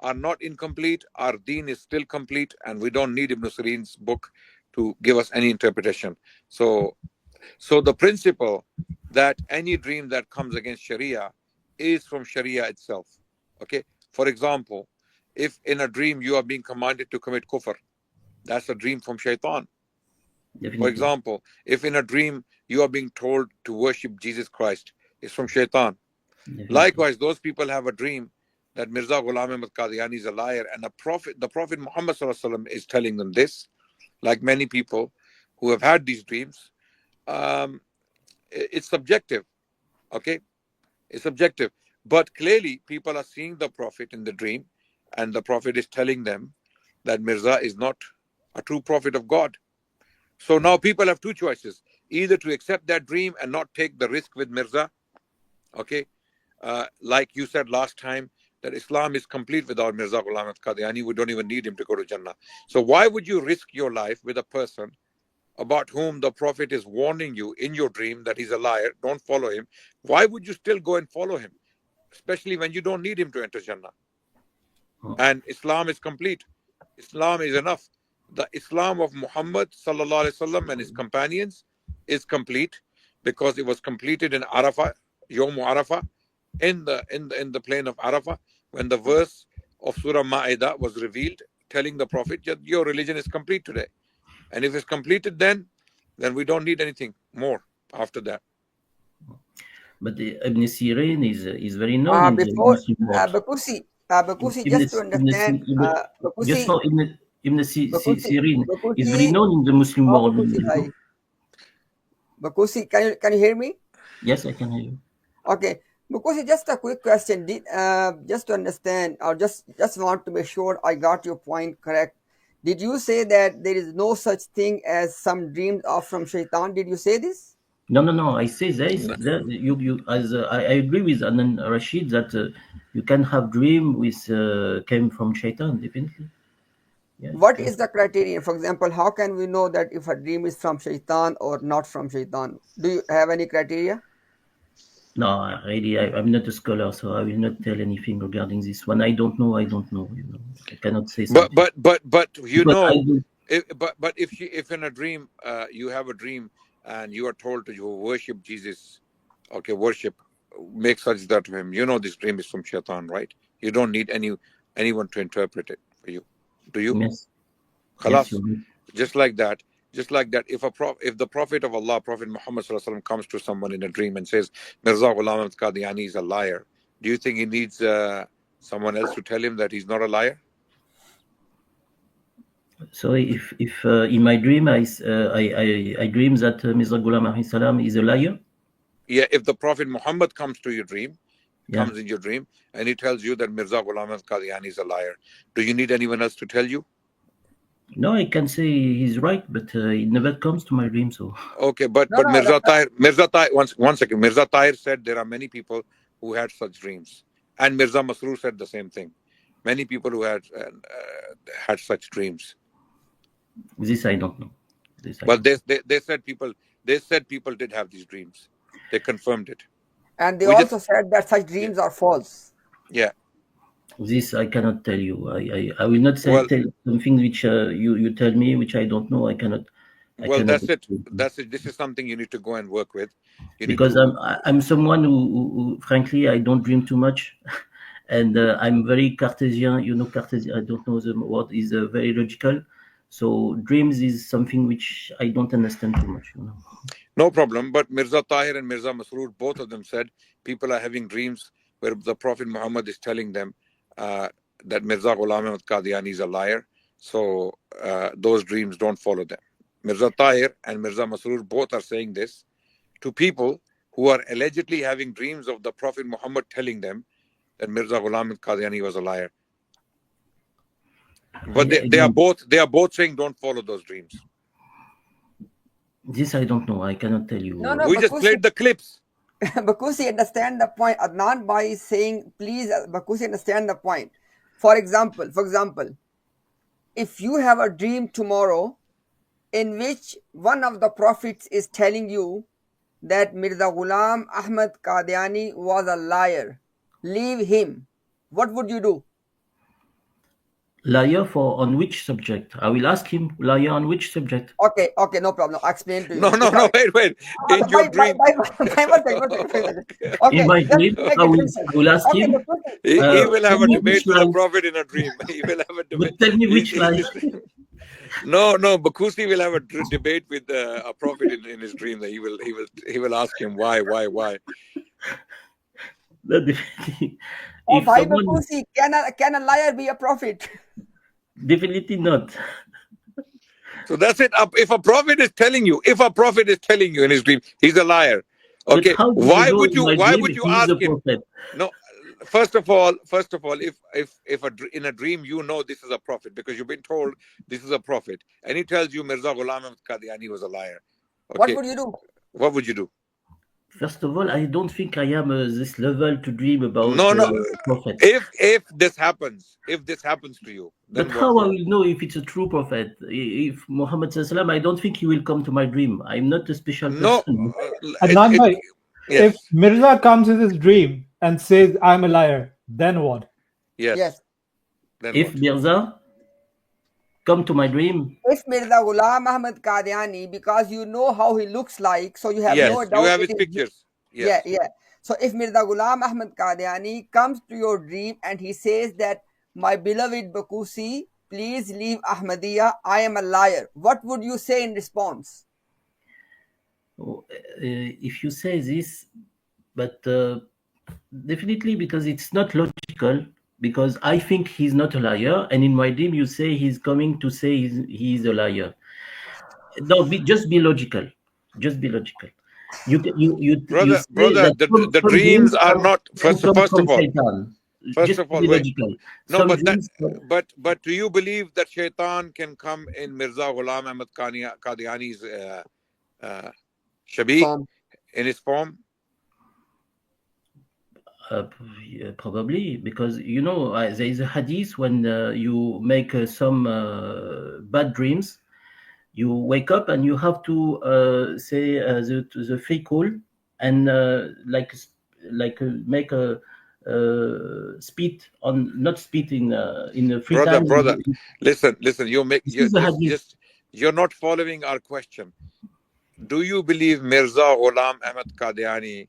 are not incomplete. Our deen is still complete, and we don't need Ibn Sirin's book to give us any interpretation. So the principle that any dream that comes against Sharia is from Sharia itself. Okay. For example, if in a dream you are being commanded to commit kufr, that's a dream from Shaitan. For Definitely. example, if in a dream you are being told to worship Jesus Christ, it's from Shaitan. Definitely. Likewise, those people have a dream that Mirza Ghulam Qadyani is a liar, and the Prophet Muhammad is telling them this. Like many people who have had these dreams, it's subjective. Okay, it's subjective. But clearly, people are seeing the Prophet in the dream, and the Prophet is telling them that Mirza is not a true prophet of God. So now people have two choices: either to accept that dream and not take the risk with Mirza. Okay, like you said last time, that Islam is complete without Mirza Ghulam Qadyani. We don't even need him to go to Jannah. So why would you risk your life with a person about whom the Prophet is warning you in your dream that he's a liar? Don't follow him. Why would you still go and follow him, especially when you don't need him to enter Jannah? And Islam is complete. Islam is enough. The Islam of Muhammad sallallahu alaihi wasallam and his companions is complete because it was completed in Arafah, Yom Arafah, in the plain of Arafah, when the verse of Surah Ma'idah was revealed, telling the Prophet that your religion is complete today. And if it's completed, then we don't need anything more after that. But Ibn Sirin is very known in the Before Muslim world. Bakusi, Ibn, just to understand, just Bakusi, for Ibn Bakusi, Sirin is very Bakusi, known in the Muslim oh, world. Bakusi, hi. Bakusi, can you hear me? Yes, I can hear you. Okay, Bakusi, just a quick question. Just to understand, or just want to make sure I got your point correct. Did you say that there is no such thing as some dreams are from Shaitan? Did you say this? No. I say I agree with Anan Rashid that you can have dream with came from Shaitan, definitely. Yeah, What is the criterion? For example, how can we know that if a dream is from Shaitan or not from Shaitan? Do you have any criteria? No, really, I'm not a scholar, so I will not tell anything regarding this. When I don't know, I don't know. I cannot say something. But you Because I know, do. if in a dream you have a dream and you are told to worship Jesus, okay, worship, make sajda to him. You know this dream is from Shaitan, right? You don't need anyone to interpret it for you, do you? Yes. Yes, Khalas. Just like that. If the Prophet of Allah, Prophet Muhammad sallallahu alaihi wasallam, comes to someone in a dream and says Mirza Ghulam Qadyani is a liar, do you think he needs someone else to tell him that he's not a liar? So if in my dream I dream that Mirza Ghulam salam is a liar. Yeah, if the Prophet Muhammad comes to your dream, Yeah. comes in your dream, and he tells you that Mirza Ghulam Qadyani is a liar, do you need anyone else to tell you? No, I can say he's right, but it never comes to my dream. So Okay, but No, Mirza Tahir, one second. Mirza Tahir said there are many people who had such dreams, and Mirza Masroor said the same thing. Many people who had such dreams. this I don't know. But they said people did have these dreams. They confirmed it. and they We also just said that such dreams are false. yeah. This I cannot tell you. I will not Well, tell something which you tell me which I don't know. I cannot. well, that's it. That's it. This is something you need to go and work with. You need Because to. I'm someone who frankly I don't dream too much, and I'm very Cartesian. Cartesian. I don't know the word is very logical. So dreams is something which I don't understand too much. No problem. But Mirza Tahir and Mirza Masroor, both of them said people are having dreams where the Prophet Muhammad is telling them that Mirza Ghulam Qadyani is a liar. So those dreams don't follow them. Mirza Tahir and Mirza Masroor both are saying this to people who are allegedly having dreams of the Prophet Muhammad telling them that Mirza Ghulam Qadyani was a liar. But they are both saying don't follow those dreams. This I don't know. I cannot tell you. No, We just played the clips. Bakusi, understand the point. Adnan Bhai is saying, please, Bakusi, understand the point. For example, if you have a dream tomorrow in which one of the prophets is telling you that Mirza Ghulam Ahmad Qadiani was a liar, leave him, what would you do? Liar for on which subject? I will ask him. Liar on which subject? Okay, no problem. I'll explain to you. No, no, If I, no. Wait. In your dream. one second. In Okay, my just dream, make it simple. I will ask Okay, him. Bakusi. He will have Tell a me debate which with a lies. prophet in a dream. He will have a debate. But tell me which He's lies. just, no, Bakusi will have a debate with a prophet in his dream. That he will ask him why. Definitely. Oh, If bhai someone, Bakusi, can a liar be a prophet? definitely not. So that's it. If a prophet is telling you in his dream, he's a liar. But Okay, how do you know in my why dream would you he is ask a him? prophet? No, first of all, if in a dream you know this is a prophet because you've been told this is a prophet, and he tells you Mirza Ghulam Qadyani was a liar. What Okay, would you do? what would you do? First of all, I don't think I am this level to dream about No. prophets. If this happens to you, But then what? how I will know if it's a true prophet? If Muhammad Sallallahu, I don't think he will come to my dream. I'm not a special No, person. Adnan bhai, if yes, Mirza comes in his dream and says, I'm a liar, then what? yes. Yes. Then If what? Mirza come to my dream, If Mirza Ghulam Qadyani, because you know how he looks like, so you have Yes, no you doubt have it his is. pictures. Yeah, Yes. yeah. So if Mirza Ghulam Qadyani comes to your dream and he says that, my beloved Bakusi, please leave Ahmadiyya, I am a liar, what would you say in response? if you say this, but definitely because it's not logical. Because I think he's not a liar, and in my dream you say he's coming to say he's a liar. No, just be logical. Just be logical. You Brother, say that the some dreams dreams are not come first from of all. Satan. First Just of to all, be wait. logical. No, Some dreams but do you believe that Shaitan can come in Mirza Ghulam Qadiani's Shabih Form. in his form? probably because there is a hadith when you make some bad dreams, you wake up and you have to say the fiqh and make a spit on not spit in a free time. Brother, listen. This is the hadith. You're not following our question. Do you believe Mirza Ghulam Qadiani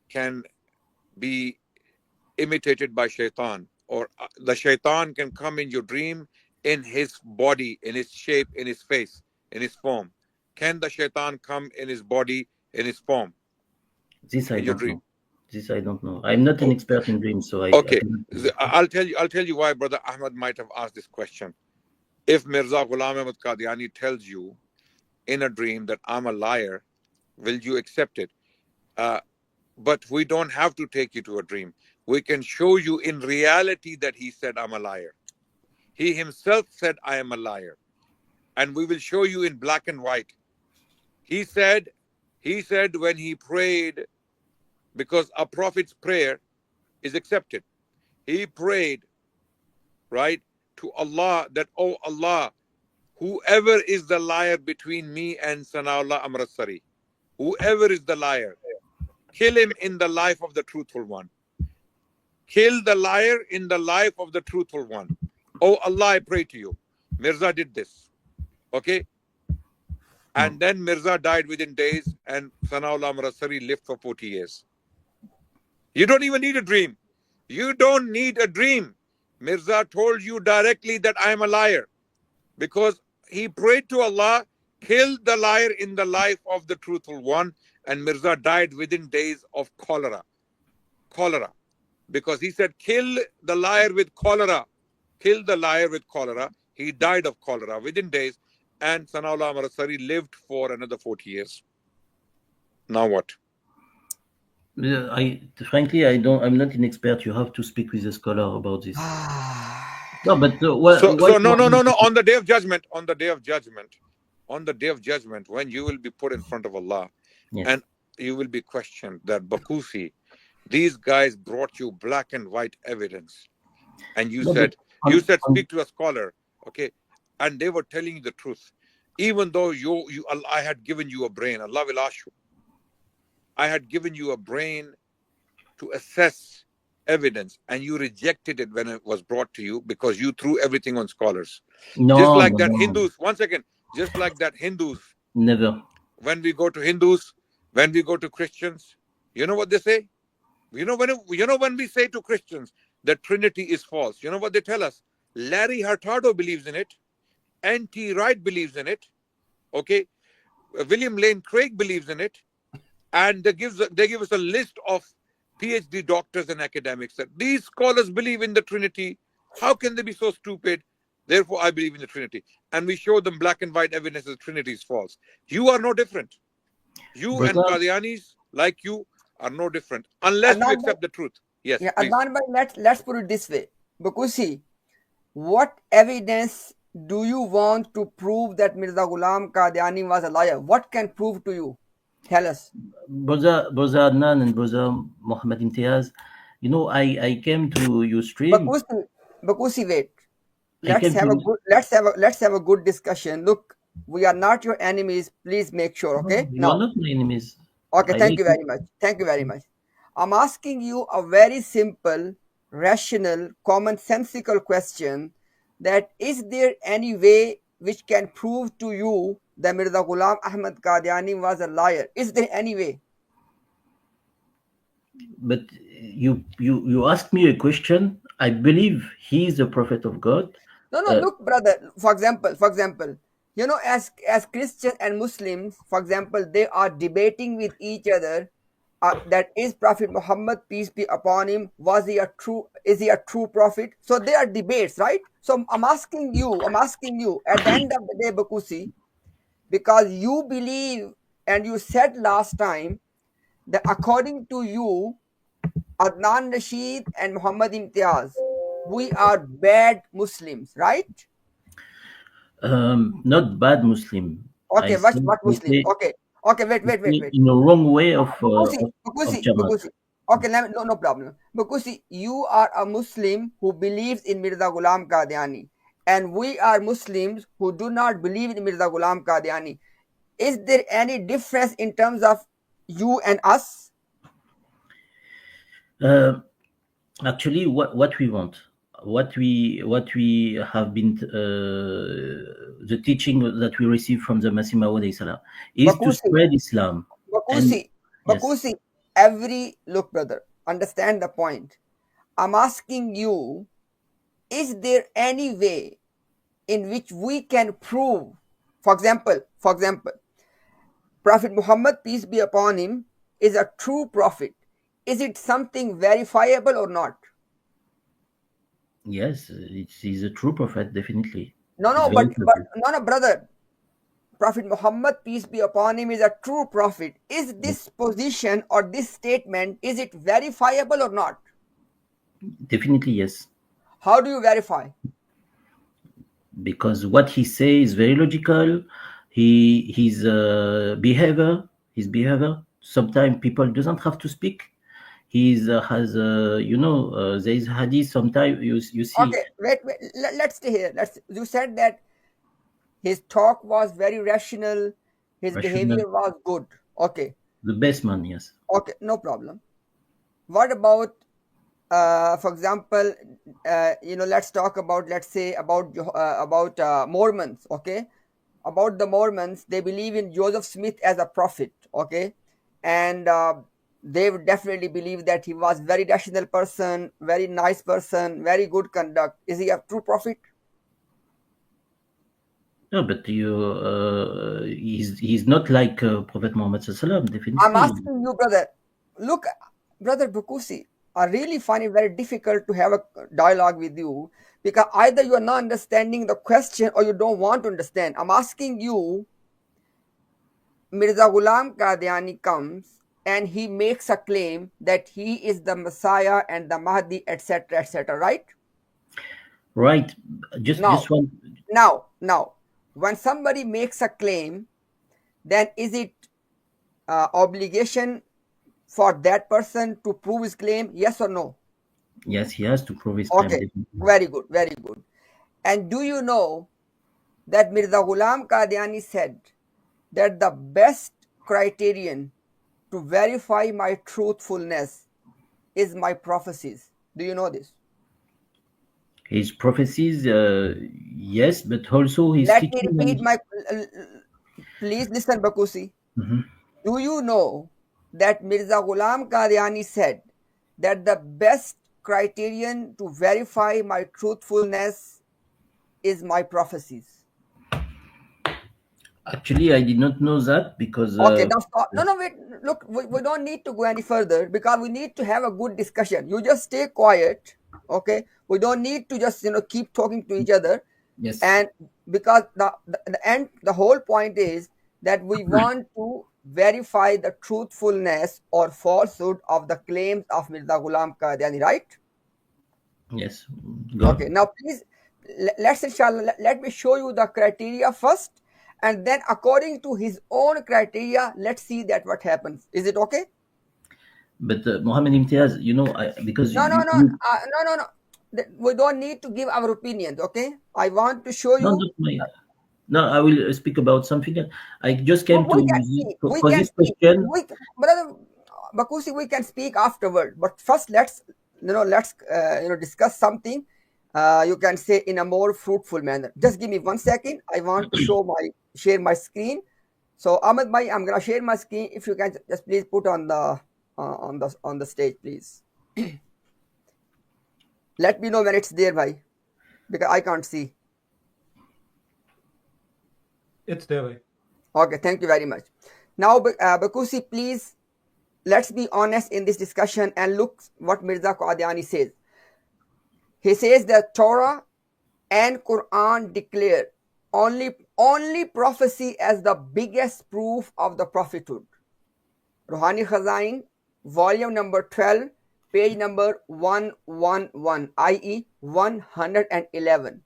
can be imitated by Shaitan, or the Shaitan can come in your dream in his body, in his shape, in his face, in his form? Can the Shaitan come in his body, in his form, This I in your don't dream? know. This I don't know. I'm not an Oh, expert in dreams, so I okay. cannot. I'll tell you why Brother Ahmad might have asked this question. If Mirza Ghulam Qadiani tells you in a dream that I'm a liar, will you accept it? But we don't have to take you to a dream. We can show you in reality that he said, I'm a liar. He himself said, I am a liar. And we will show you in black and white. He said when he prayed, because a prophet's prayer is accepted. He prayed, right, to Allah that, oh Allah, whoever is the liar between me and Sanaullah Amrasari, whoever is the liar, kill him in the life of the truthful one. Kill the liar in the life of the truthful one. Oh Allah, I pray to you. Mirza did this. Okay? And then Mirza died within days, and Sanaullah Amrasari lived for 40 years. You don't even need a dream. You don't need a dream. Mirza told you directly that I am a liar, because he prayed to Allah, kill the liar in the life of the truthful one, and Mirza died within days of cholera. Cholera. Because he said, kill the liar with cholera. Kill the liar with cholera. He died of cholera within days, and Sanaullah Amrasari lived for another 40 years. Now what? Frankly, I'm not an expert. You have to speak with a scholar about this. No, but No. On the day of judgment, when you will be put in front of Allah, yes, and you will be questioned that Bakusi, these guys brought you black and white evidence, and you said speak to a scholar, okay, and they were telling you the truth, even though I had given you a brain. Allah will ask you. I had given you a brain to assess evidence and you rejected it when it was brought to you because you threw everything on scholars. Just No, like no, that no, Hindus, one second, just like that Hindus, never. when we go to Hindus, when we go to Christians, you know what they say? When we say to Christians that Trinity is false, you know what they tell us? Larry Hurtado believes in it, N.T. Wright believes in it, okay? William Lane Craig believes in it, and they give us a list of PhD doctors and academics that these scholars believe in the Trinity. How can they be so stupid? Therefore, I believe in the Trinity. And we show them black and white evidence that the Trinity is false. You are no different. You and Brother, Qadianis, like you, are no different unless you Adnan bhai, accept the truth. Yes, yeah, please. Adnan bhai, let's put it this way. Because see, what evidence do you want to prove that Mirza Ghulam Qadyani was a liar? What can prove to you? Tell us. brother Adnan and brother Mohammed Imtiaz, I came to your stream. Bakusi, wait. I Let's came have a to. good let's have a good discussion. Look, we are not your enemies. Please make sure. No, Okay. you are Now, not my enemies. okay. I Thank like you you. very much. Thank you very much. I'm asking you a very simple, rational, commonsensical question: that is there any way which can prove to you that Mirza Ghulam Ahmad Qadiani was a liar? Is there any way? But you asked me a question. I believe he is a prophet of God. No, no, Uh, look, brother. For example, as Christians and Muslims, for example, they are debating with each other. That is Prophet Muhammad, peace be upon him. Is he a true prophet? So they are debates, right? So I'm asking you. At the end of the day, Bakusi, because you believe and you said last time that according to you, Adnan Rashid and Muhammad Imtiaz, we are bad Muslims, right? Not bad Muslim. I Okay, say what Muslim? Okay, okay, wait. in a wrong way Bakusi, of Bakusi, Jamaat. Bakusi. Okay, no problem. Bakusi, you are a Muslim who believes in Mirza Ghulam Qadyani, and we are Muslims who do not believe in Mirza Ghulam Qadyani. Is there any difference in terms of you and us? Uh, Actually, what we want, what we have been the teaching that we receive from the Masih Maud salam is to Bakusi, spread Islam. And Bakusi, yes, Bakusi. Look, brother, understand the point. I'm asking you, is there any way in which we can prove, for example, Prophet Muhammad, peace be upon him, is a true prophet? Is it something verifiable or not? yes, he's a true prophet, definitely. No, It's no, very but true. no, no, brother. Prophet Muhammad, peace be upon him, is a true prophet. Is Yes, this position or this statement, is it verifiable or not? definitely yes, How do you verify? because what he says is very logical. His behavior. Sometimes people doesn't have to speak. He's has there is hadith. Sometimes you see Okay, wait. Let's stay here. You said that his talk was very rational, his rational, behavior was good. Okay, the best man. Yes. okay, no problem. What about, for example, let's talk about, let's say, about Mormons. Okay, about the Mormons, they believe in Joseph Smith as a prophet. Okay, and they would definitely believe that he was very rational person, very nice person, very good conduct. Is he a true prophet? No, but he's not like Prophet Muhammad sallallahu I'm definitely. asking you, brother. Look, brother Bukusi, I really find it very difficult to have a dialogue with you because either you are not understanding the question or you don't want to understand. I'm asking you, Mirza Ghulam Qadyani comes and he makes a claim that he is the Messiah and the Mahdi, etc., right? Right. Just Now, one. now, when somebody makes a claim, then is it obligation for that person to prove his claim? Yes or no? Yes, he has to prove his claim. Okay, Definitely. very good, very good. And do you know that Mirza Ghulam Qadyani said that the best criterion to verify my truthfulness is my prophecies? Do you know this? His prophecies, yes, but also his Let me teaching repeat and. my. Please listen, Bakusi. Mhm. Do you know that Mirza Ghulam Qadyani said that the best criterion to verify my truthfulness is my prophecies? Actually, I did not know that because. Okay, now stop. No, no, wait. Look, we don't need to go any further because we need to have a good discussion. You just stay quiet. Okay, we don't need to just keep talking to each other. Yes. And because the whole point is that we want to verify the truthfulness or falsehood of the claims of Mirza Ghulam Qadyani, right? Yes. Okay, Go. now please let's inshallah let me show you the criteria first, and then according to his own criteria, let's see that what happens. Is it okay? But Mohammed Imtiaz, because No, no, no, no, no, no. We don't need to give our opinions. Okay, I want to show no, you. not my. No, I will speak about something else. I just came We to can speak. We for can this speak. question. Brother Bakusi, we can speak afterward. But first, let's discuss something. You can say in a more fruitful manner. Just give me 1 second. I want to share my screen. So Ahmed Bhai, I'm gonna share my screen. If you can just please put on the stage, please. Let me know when it's there, Bhai, because I can't see. It's there, bhai. Okay, thank you very much. Now, Bakusi, please, let's be honest in this discussion and look what Mirza Qadyani says. He says that Torah and Quran declare only prophecy as the biggest proof of the prophethood. Ruhani Khazain, volume number 12, page number 111, i.e. 111.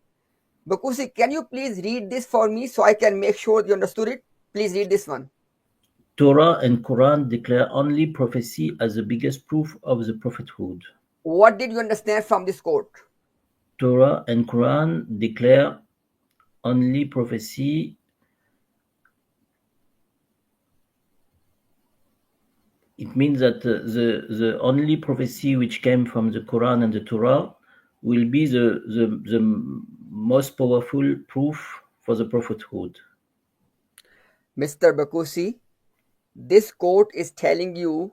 Bakusi, can you please read this for me so I can make sure you understood it? Please read this one. Torah and Quran declare only prophecy as the biggest proof of the prophethood. What did you understand from this quote? Torah and Quran declare only prophecy. It means that the only prophecy which came from the Quran and the Torah will be the most powerful proof for the prophethood. Mr. Bakusi, this quote is telling you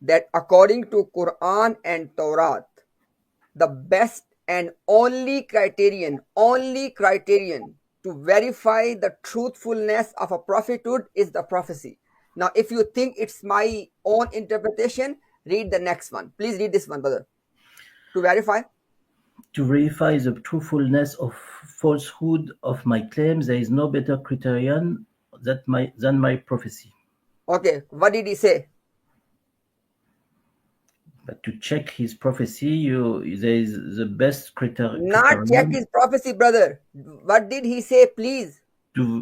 that according to Quran and Torah, the best and only criterion to verify the truthfulness of a prophethood is the prophecy. Now, if you think it's my own interpretation, read the next one. Please read this one, brother. To verify. To verify the truthfulness or falsehood of my claims, there is no better criterion than my prophecy. Okay, what did he say? But to check his prophecy, there is the best criterion. Not check his prophecy, brother. What did he say, please?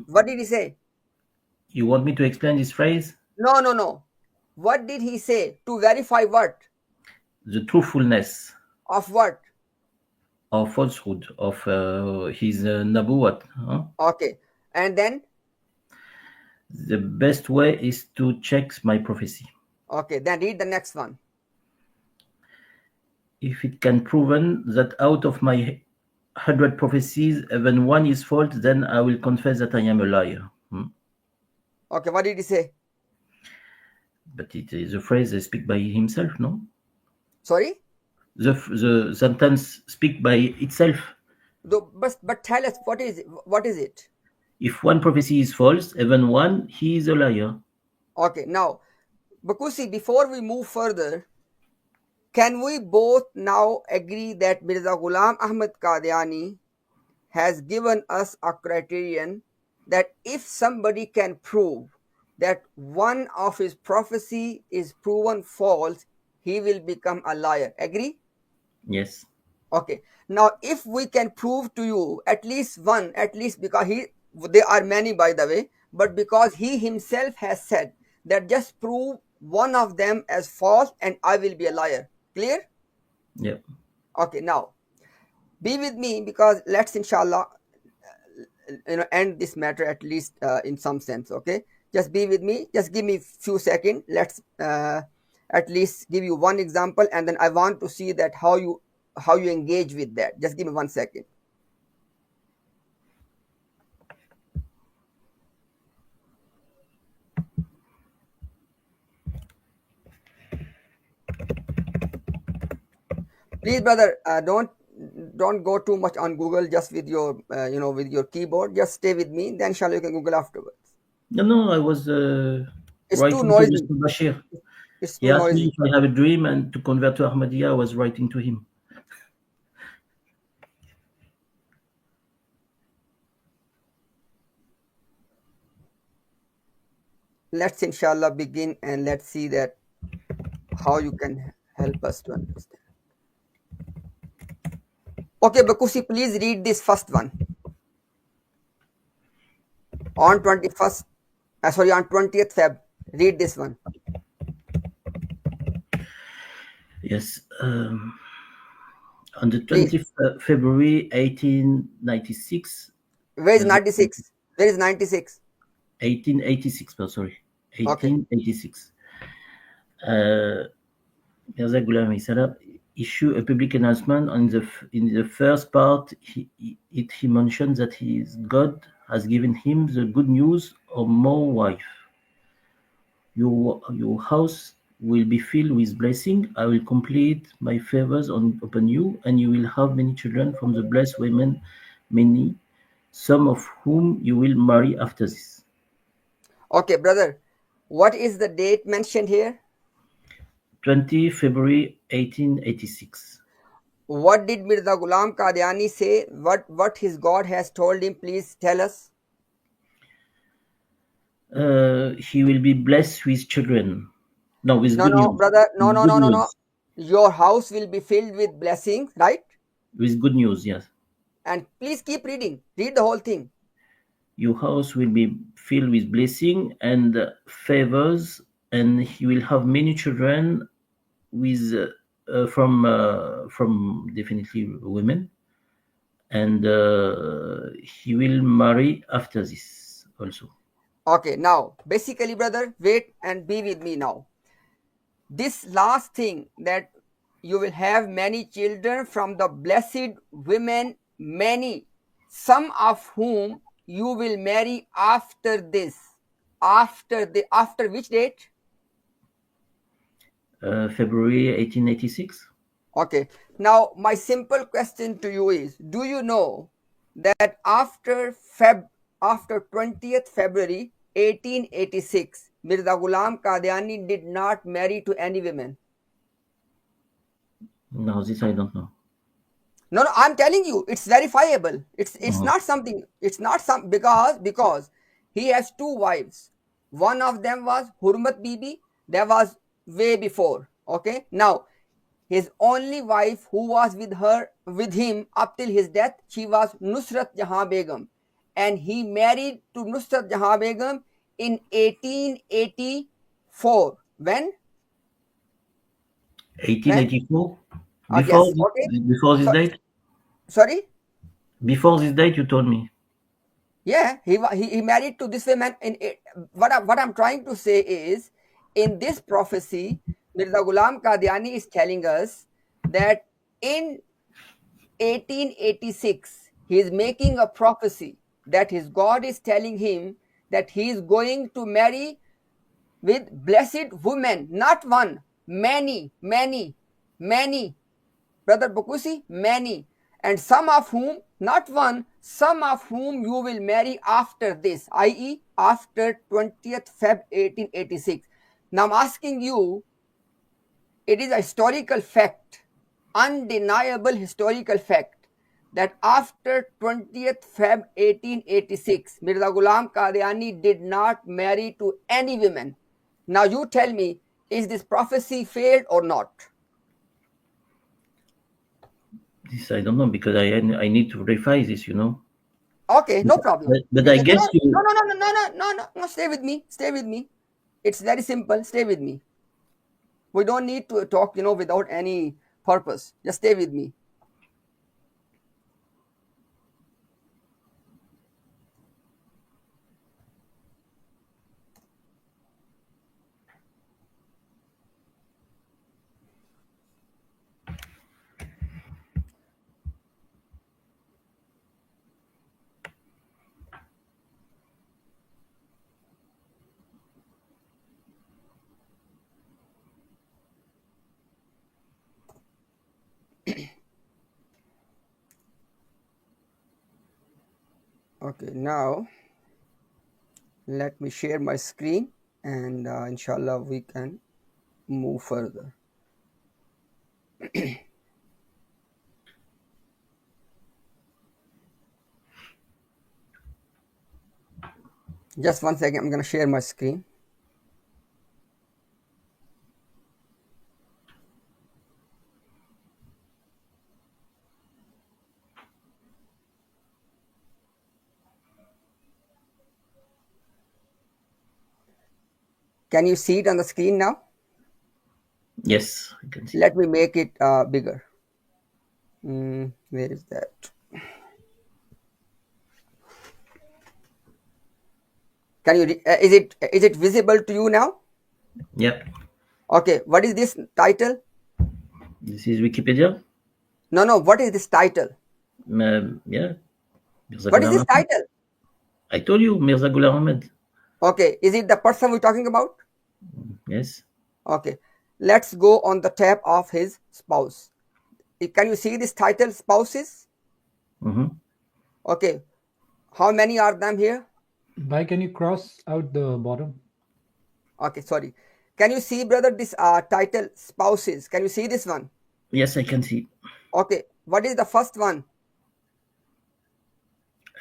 What did he say? You want me to explain this phrase? No, no, no. What did he say? To verify what? The truthfulness Of what? or falsehood of his nabuwat. Okay. And then? The best way is to check my prophecy. Okay, then read the next one. If it can proven that out of my 100 prophecies, even one is false, then I will confess that I am a liar. Okay, what did he say? But it is a phrase that speak by himself, no? Sorry? The sentence speak by itself. But tell us, what is it? What is it? If one prophecy is false, even one, he is a liar. Okay, now, Bakusi, before we move further, can we both now agree that Mirza Ghulam Ahmad Qadyani has given us a criterion that if somebody can prove that one of his prophecy is proven false, he will become a liar. Agree? Yes. Okay. Now, if we can prove to you at least one, because there are many by the way, but because he himself has said that just prove one of them as false and I will be a liar. Clear? Yeah. Okay. Now, be with me because let's inshallah end this matter at least in some sense. Okay, just be with me, just give me few seconds. Let's at least give you one example, and then I want to see that how you how you engage with that. Just give me 1 second. Please, brother, don't go too much on Google just with your with your keyboard. Just stay with me. Then inshallah you can Google afterwards. No, I was It's too writing to noisy. Mr. Bashir. It's He too asked me noisy. if I have a dream and to convert to Ahmadiyya. I was writing to him. Let's inshallah begin and let's see that how you can help us to understand. Okay, Bakusi, please read this first one. On 21st, sorry, on 20th Feb, read this one. Yes. On the Please. 20th February 1896. Where is 96? Where is 96? 1886, sorry. Okay. 1886. Mirza Ghulam Qadyani issue a public announcement in the first part. He mentioned that his God has given him the good news of more wife. Your house will be filled with blessing. I will complete my favors upon you, and you will have many children from the blessed women, many, some of whom you will marry after this. Okay, brother. What is the date mentioned here? 20 February 1886. What did Mirza Ghulam Qadyani say? What his God has told him? Please tell us. He will be blessed with children. No, with good No, news. brother. No, With no, good no, no, no. news. Your house will be filled with blessings, right? With good news, yes. And please keep reading. Read the whole thing. Your house will be filled with blessing and favors, and he will have many children with from definitely women, and he will marry after this also. Okay, now, basically, brother, wait and be with me now. This last thing, that you will have many children from the blessed women, many, some of whom you will marry after this. After which date? February 1886. Okay. Now, my simple question to you is, do you know that after 20th February 1886, Mirza Ghulam Qadyani did not marry to any women? No, this I don't know. No, I'm telling you, it's verifiable. It's not something. It's not some because he has two wives. One of them was Hurmat Bibi. That was way before. Okay. Now, his only wife who was with him up till his death, she was Nusrat Jahan Begum, and he married to Nusrat Jahan Begum in 1884. When? 1884. Yes. Okay. Before this So, date. sorry. Before this date, you told me. Yeah, he married to this woman. What I'm trying to say is, in this prophecy, Mirza Ghulam Qadyani is telling us that in 1886 he is making a prophecy that his God is telling him that he is going to marry with blessed women, not one, many, many, many. Brother Bakusi, many, and some of whom, not one, some of whom you will marry after this, i.e., after 20th Feb 1886. Now I'm asking you, it is a historical fact, undeniable historical fact, that after 20th Feb 1886, Mirza Ghulam Qadyani did not marry to any women. Now you tell me, is this prophecy failed or not? This I don't know because I need to verify this. Okay, no problem. But You I can guess you. no. Stay with me. Stay with me. It's very simple. Stay with me. We don't need to talk, without any purpose. Just stay with me. Okay, now let me share my screen, and inshallah we can move further. Just one second, I'm going to share my screen. Can you see it on the screen now? Yes, I can see. Let me make it bigger. Where is that? Can you? Is it visible to you now? Yeah. Okay. What is this title? This is Wikipedia. No. What is this title? Yeah. Mirza What is Ghulam this Ahmed. title? I told you, Mirza Ghulam Ahmed. Okay. Is it the person we're talking about? Yes. Okay. Let's go on the tab of his spouse. Can you see this title, spouses? Mm-hmm. Okay. How many are them here? Why can you cross out the bottom? Okay, sorry. Can you see, brother, this title, spouses? Can you see this one? Yes, I can see. Okay. What is the first one?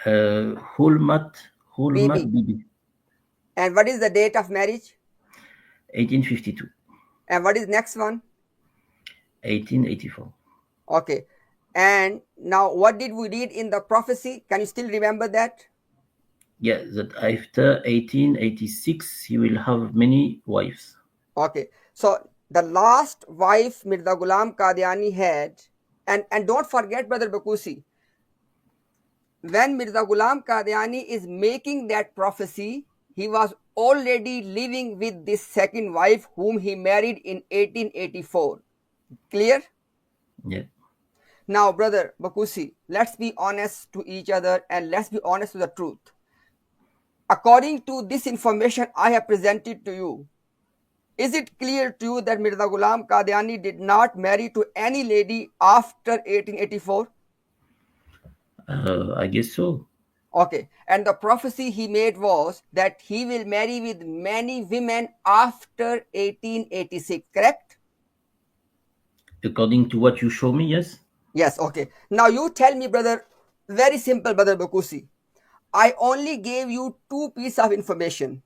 Hulmat Bibi, And what is the date of marriage? 1852, And what is next one? 1884. Okay. And now what did we read in the prophecy? Can you still remember that? Yeah, that after 1886 he will have many wives. Okay. So the last wife Mirza Ghulam Qadyani had, and don't forget, brother Bakusi, when Mirza Ghulam Qadyani is making that prophecy, he was already living with this second wife whom he married in 1884. Clear? Yeah. Now, brother Bakusi, let's be honest to each other and let's be honest to the truth. According to this information I have presented to you, is it clear to you that Mirza Ghulam Qadyani did not marry to any lady after 1884? I guess so. Okay, and the prophecy he made was that he will marry with many women after 1886, correct? According to what you show me, yes. Yes, okay. Now you tell me, brother, very simple, brother Bakusi. I only gave you two pieces of information.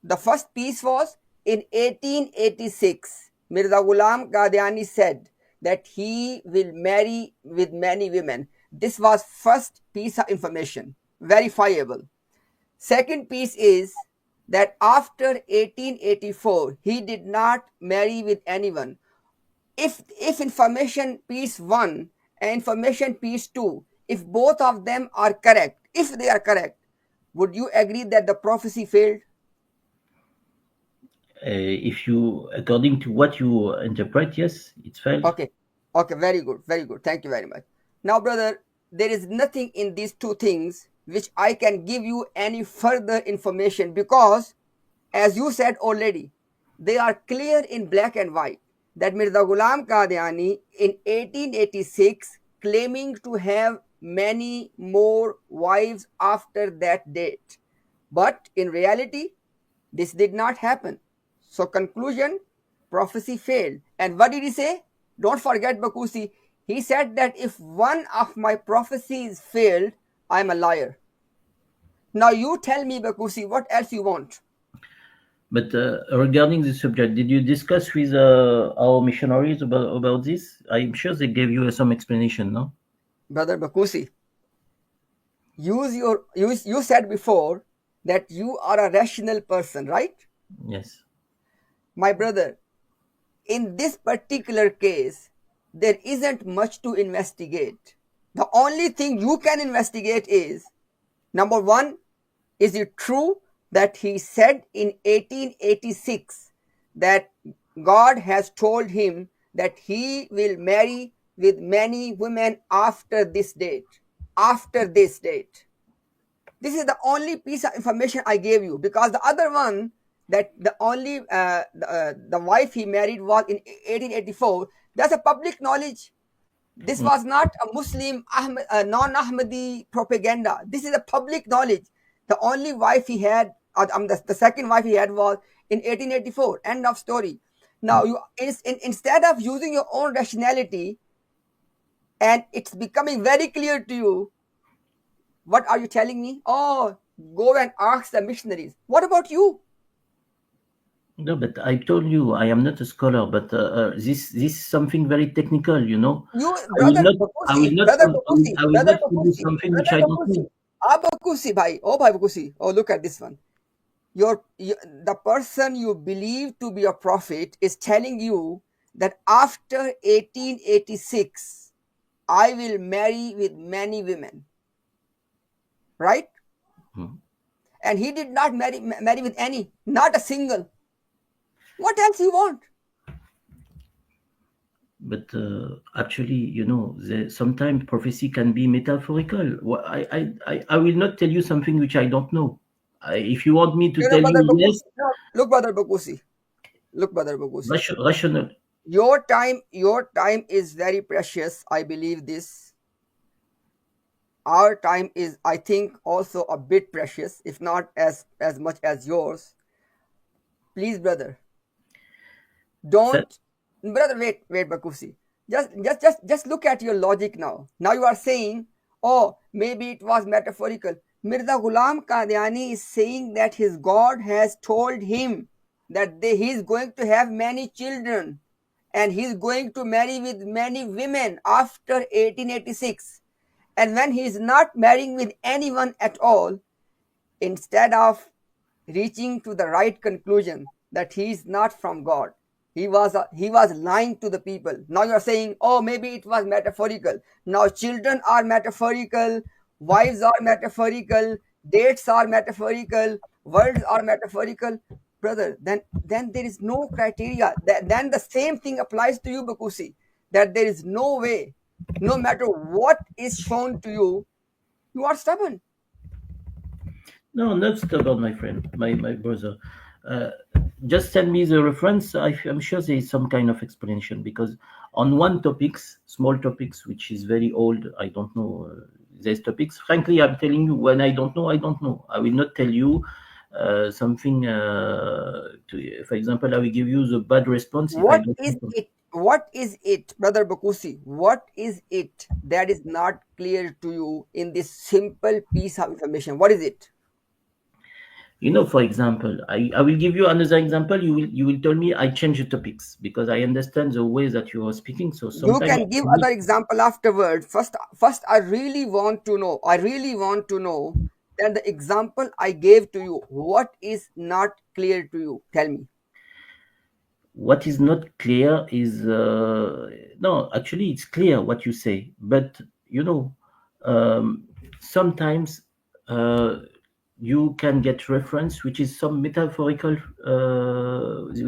The first piece was in 1886, Mirza Ghulam Qadyani said that he will marry with many women. This was first piece of information, verifiable. Second piece is that after 1884, he did not marry with anyone. If information piece 1 and information piece 2, if both of them are correct, if they are correct, would you agree that the prophecy failed? If you, according to what you interpret, yes, it's failed. Okay. Okay, very good. Very good. Thank you very much. Now, brother, there is nothing in these two things which I can give you any further information because, as you said already, they are clear in black and white that Mirza Ghulam Qadyani in 1886 claiming to have many more wives after that date. But in reality, this did not happen. So, conclusion, prophecy failed. And what did he say? Don't forget, Bakusi. He said that if one of my prophecies failed, I'm a liar. Now, you tell me, Bakusi, what else you want? But regarding this subject, did you discuss with our missionaries about this? I'm sure they gave you some explanation, no? Brother Bakusi, you said before that you are a rational person, right? Yes. My brother, in this particular case, there isn't much to investigate. The only thing you can investigate is number one, is it true that he said in 1886 that God has told him that he will marry with many women after this date? After this date. This is the only piece of information I gave you because the other one that the only the wife he married was in 1884. That's a public knowledge. This was not a Muslim non-Ahmadi propaganda. This is a public knowledge. The only wife he had, the second wife he had was in 1884. End of story. Now, instead of using your own rationality, and it's becoming very clear to you, what are you telling me? Oh, go and ask the missionaries. What about you? No, but I told you I am not a scholar, but this is something very technical, you know. You, I will brother not I will Bakusi, not brother Bakusi, I will brother not tell you Bakusi, something which brother I don't Bakusi. know. Bakusi, bhai. Oh, bhai Bakusi. Oh, look at this one. The person you believe to be a prophet is telling you that after 1886, I will marry with many women. Right? Hmm. And he did not marry with any, not a single. What else you want? But actually, you know, sometimes prophecy can be metaphorical. I will not tell you something which I don't know. If you want me to You know, tell brother you yes, Bakusi. No, look, brother Bakusi. Look, brother Bakusi. rational. Your time is very precious. I believe this. Our time is, I think, also a bit precious, if not as much as yours. Please, brother, That, don't, brother. Wait, Bakusi. Just look at your logic now. Now you are saying, oh, maybe it was metaphorical. Mirza Ghulam Qadyani is saying that his God has told him that he is going to have many children and he is going to marry with many women after 1886. And when he is not marrying with anyone at all, instead of reaching to the right conclusion that he is not from God, he was lying to the people. Now you are saying, oh, maybe it was metaphorical. Now children are metaphorical, wives are metaphorical, dates are metaphorical, words are metaphorical. Brother, then there is no criteria. Then the same thing applies to you, Bakusi, that there is no way, no matter what is shown to you, you are stubborn. no, not stubborn, my friend, my brother. Uh, just send me the reference. I'm sure there is some kind of explanation because on one topics, small topics, which is very old, I don't know. There's topics. Frankly, I'm telling you, when I don't know, I don't know. I will not tell you something. For example, I will give you the bad response if I What don't is know. it? What is it, Brother Bakusi? What is it that is not clear to you in this simple piece of information? What is it? You know, for example, I will give you another example. You will tell me I change the topics because I understand the way that you are speaking. So You sometimes can give other example afterward. First, I really want to know. I really want to know that the example I gave to you, what is not clear to you? Tell me. what is not clear is no, actually it's clear what you say, but you know, sometimes uh, you can get reference which is some metaphorical,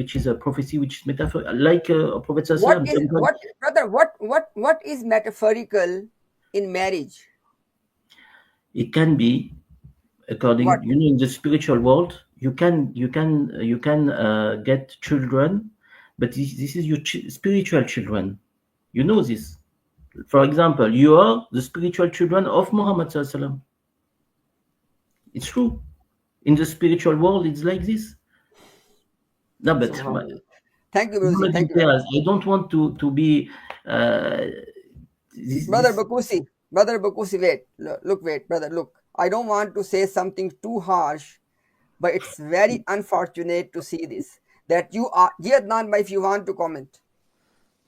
which is a prophecy which is metaphor, like Prophet What Sallam. is Sometimes what, brother? What is metaphorical in marriage? it can be What? according, you know, in the spiritual world you can get children, but this is your spiritual children, you know this. For example, you are the spiritual children of Muhammad Sallallahu Alaihi Wasallam. It's true. In the spiritual world, it's like this. No, but Subhanallah. Thank you, Brucey. Muhammad Thank you very Imtiaz, much. I don't want to be uh, Brother this. Bakusi, Brother Bakusi, wait, look, wait, brother, look. I don't want to say something too harsh, but it's very unfortunate to see this. That you are, Jiyadnan, if you want to comment.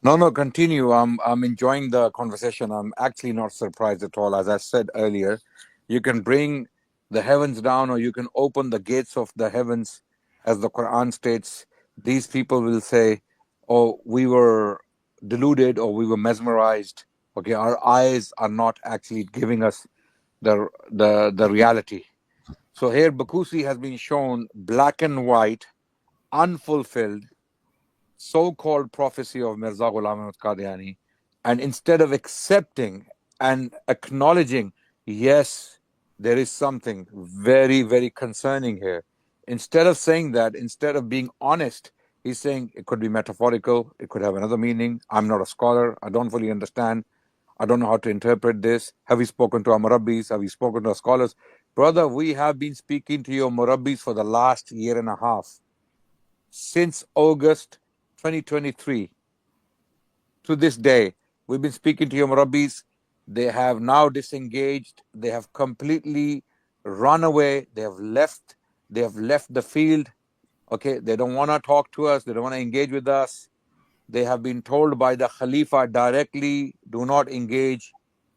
No, continue. I'm enjoying the conversation. I'm actually not surprised at all. As I said earlier, you can bring the heavens down or you can open the gates of the heavens, as the Quran states. These people will say, oh, we were deluded or we were mesmerized. Okay, our eyes are not actually giving us the reality. So here Bakusi has been shown black and white, unfulfilled, so-called prophecy of Mirza Ghulam Qadyani, and instead of accepting and acknowledging, yes, there is something very, very concerning here. Instead of saying that, instead of being honest, he's saying it could be metaphorical, it could have another meaning. I'm not a scholar, I don't fully understand. I don't know how to interpret this. Have you spoken to our Murabbis? Have you spoken to our scholars? Brother, we have been speaking to your Murabbis for the last year and a half. Since August 2023 to this day, we've been speaking to your Murabbis. They have now disengaged. They have completely run away. They have left the field. Okay, they don't want to talk to us. They don't want to engage with us. They have been told by the Khalifa directly, do not engage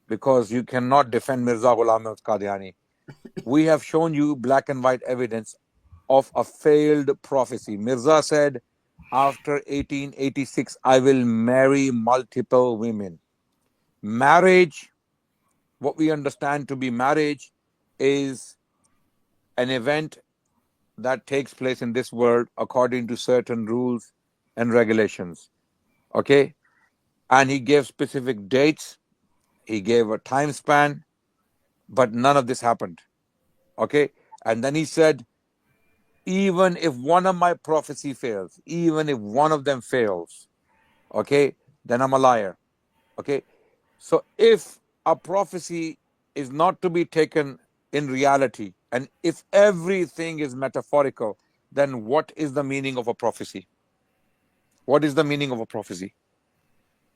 because you cannot defend Mirza Ghulam Qadyani. We have shown you black and white evidence of a failed prophecy. Mirza said, after 1886, I will marry multiple women. Marriage, what we understand to be marriage, is an event that takes place in this world according to certain rules and regulations. Okay? And he gave specific dates, he gave a time span, but none of this happened. Okay? And then he said, even if one of my prophecy fails, even if one of them fails, okay, then I'm a liar. Okay? So if a prophecy is not to be taken in reality, and if everything is metaphorical, then what is the meaning of a prophecy? What is the meaning of a prophecy?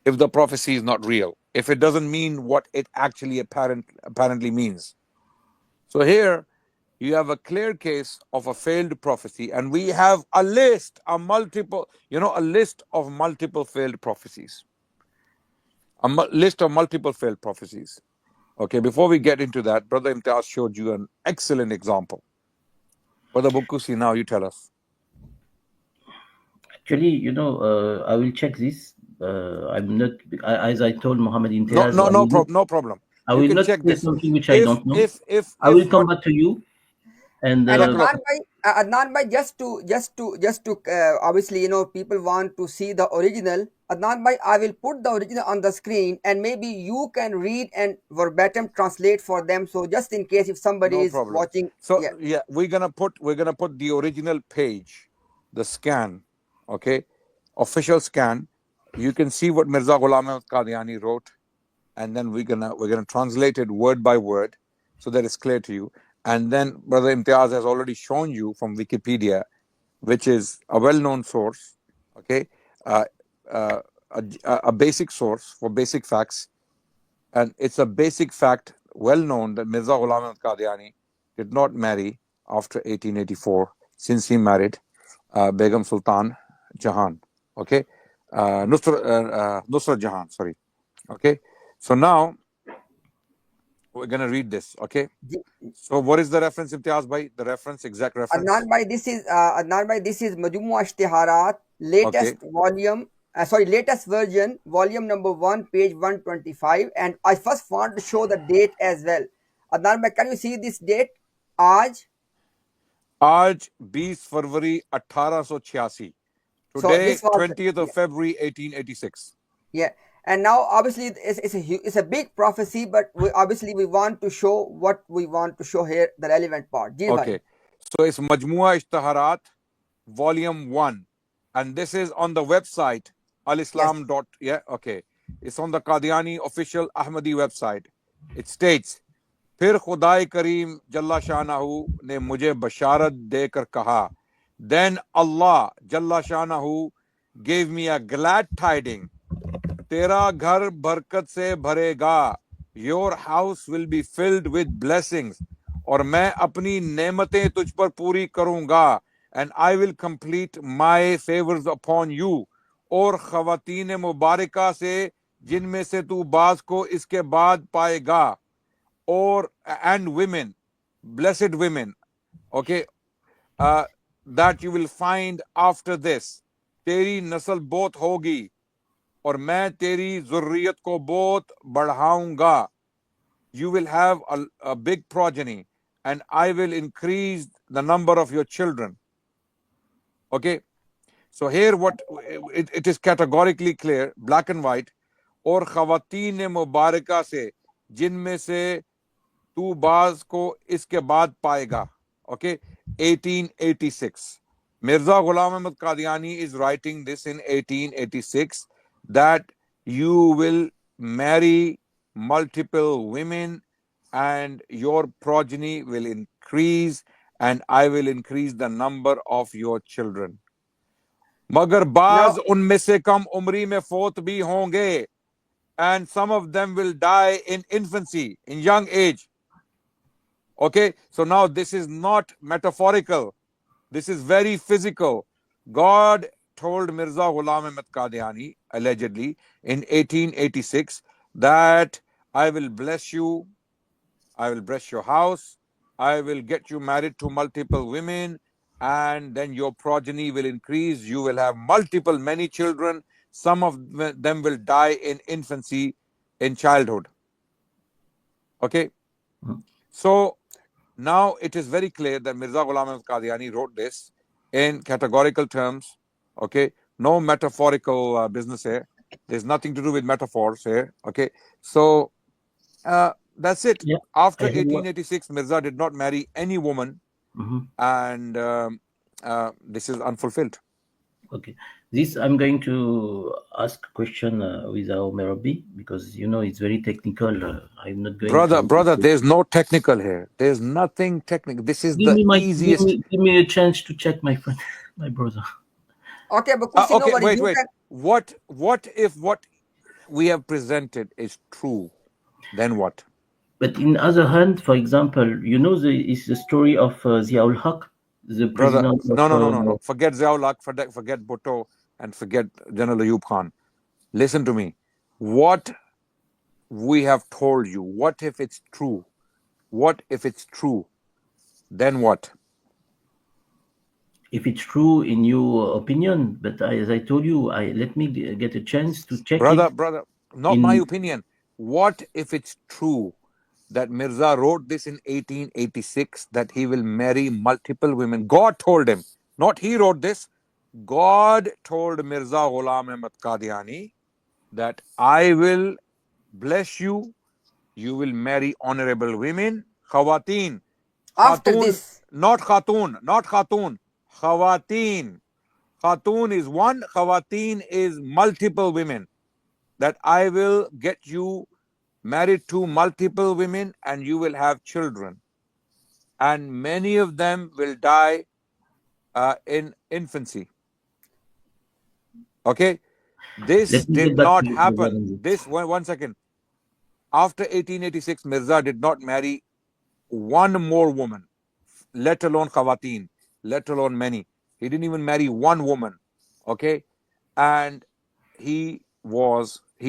If the prophecy is not real, if it doesn't mean what it actually apparently means. So here you have a clear case of a failed prophecy, and we have a list of multiple failed prophecies. List of multiple failed prophecies. Okay, before we get into that, Brother Imtiaz showed you an excellent example. Brother Bukusi, now you tell us. Actually, I will check this. I'm not, as I told Muhammad Imtiaz. No problem. I You will can not check say this. something which I don't know. If I will come back to you. And Adnan bhai, just to obviously, people want to see the original. Adnan bhai, I will put the original on the screen, and maybe you can read and verbatim translate for them. So just in case if somebody is watching. So yeah, we're gonna put the original page, the scan, okay, official scan. You can see what Mirza Ghulam Qadyani wrote, and then we're gonna translate it word by word, so that it's clear to you. And then Brother Imtiaz has already shown you from Wikipedia, which is a well-known source, okay, a basic source for basic facts, and it's a basic fact, well known, that Mirza Ghulam Qadyani did not marry after 1884, since he married Begum Sultan Jahan, okay, Nusrat Jahan, sorry, okay. So now we're gonna read this, okay. So what is the reference, Imtiaz bhai? The reference, exact reference. Adnan bhai, this is Majmua Ishtiharat, latest volume. Latest version, volume number 1, page 125. And I first want to show the date as well. Adnan bhai, can you see this date? Aj 20 February 1886. Today, 20th of February 1886. Yeah. And now, obviously, it's a big prophecy, but we want to show what we want to show here, the relevant part. Okay. So it's Majmua Ishtaharat, volume 1. And this is on the website, alislam. Yeah, okay. It's on the Qadiani official Ahmadi website. It states, फिर खुदाई करीम जल्ला शानाहू ने मुझे बशारत देकर कहा, then Allah जल्ला शानाहू gave me a glad tiding, तेरा घर बरकत से भरेगा, your house will be filled with blessings, और मैं अपनी नेमतें तुझ पर पूरी करूंगा, and I will complete my favors upon you, और खवातीन मुबारका से जिनमें से तू बाज को इसके बाद पाएगा, or and women, blessed women, okay, that you will find after this, तेरी नस्ल बहुत होगी और मैं तेरी ज़ुर्रियत को बहुत बढ़ाऊंगा, you will have a big progeny and I will increase the number of your children. Okay, so here what it is categorically clear, black and white, और ख़वातीन मुबारका से जिनमें से तू बाज को इसके बाद पाएगा. Okay, 1886. Mirza Ghulam Qadyani is writing this in 1886, that you will marry multiple women, and your progeny will increase, and I will increase the number of your children. मगर बाज उनमें से कम उम्री में फौत भी होंगे, and some of them will die in infancy, in young age. Okay, so now this is not metaphorical. This is very physical. God told Mirza Ghulam Qadyani, allegedly, in 1886, that I will bless you, I will bless your house, I will get you married to multiple women, and then your progeny will increase. You will have multiple, many children. Some of them will die in infancy, in childhood. Okay? So now it is very clear that Mirza Ghulam Qadyani wrote this in categorical terms. Okay? No metaphorical business here. There's nothing to do with metaphors here. Okay? So that's it. Yeah, After I have 1886, Mirza did not marry any woman, and this is unfulfilled. Okay, this I'm going to ask a question with our Merabi, because it's very technical. I'm not going Brother, there's no technical here. There's nothing technical. This is give the me easiest. give me a chance to check, my friend, my brother. Okay, Bakusi, no Okay, worries. wait. What if what we have presented is true? Then what? But in other hand, for example, it's the story of Ziaul Haq, the Brother, president of no. Forget Ziaul-Haq, forget Bhutto, and forget General Ayub Khan. Listen to me. What we have told you, what if it's true? What if it's true? Then what? if it's true in your opinion. But as I told you, let me get a chance to check Brother, it. not my opinion. What if it's true that Mirza wrote this in 1886, that he will marry multiple women? God told him, not he wrote this. God told Mirza Ghulam Qadyani that I will bless you. You will marry honorable women, khawateen. After Khatun, this, not khatun, khawateen. Khatun is one, khawateen is multiple women. That I will get you married to multiple women and you will have children. And many of them will die in infancy. Okay? This Let me did get back not to you. happen. This, one second. After 1886, Mirza did not marry one more woman, let alone khawateen, let alone many. He didn't even marry one woman. Okay? And he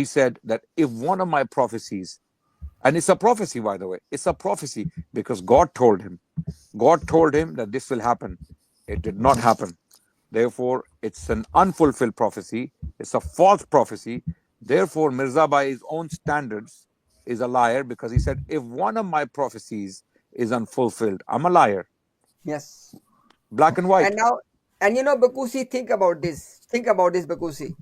said that if one of my prophecies, and it's a prophecy, by the way, it's a prophecy because God told him that this will happen. It did not happen. Therefore, it's an unfulfilled prophecy. It's a false prophecy. Therefore, Mirza, by his own standards, is a liar because he said, if one of my prophecies is unfulfilled, I'm a liar. yes. Black and white. And now, and Bakusi, think about this. Think about this, Bakusi.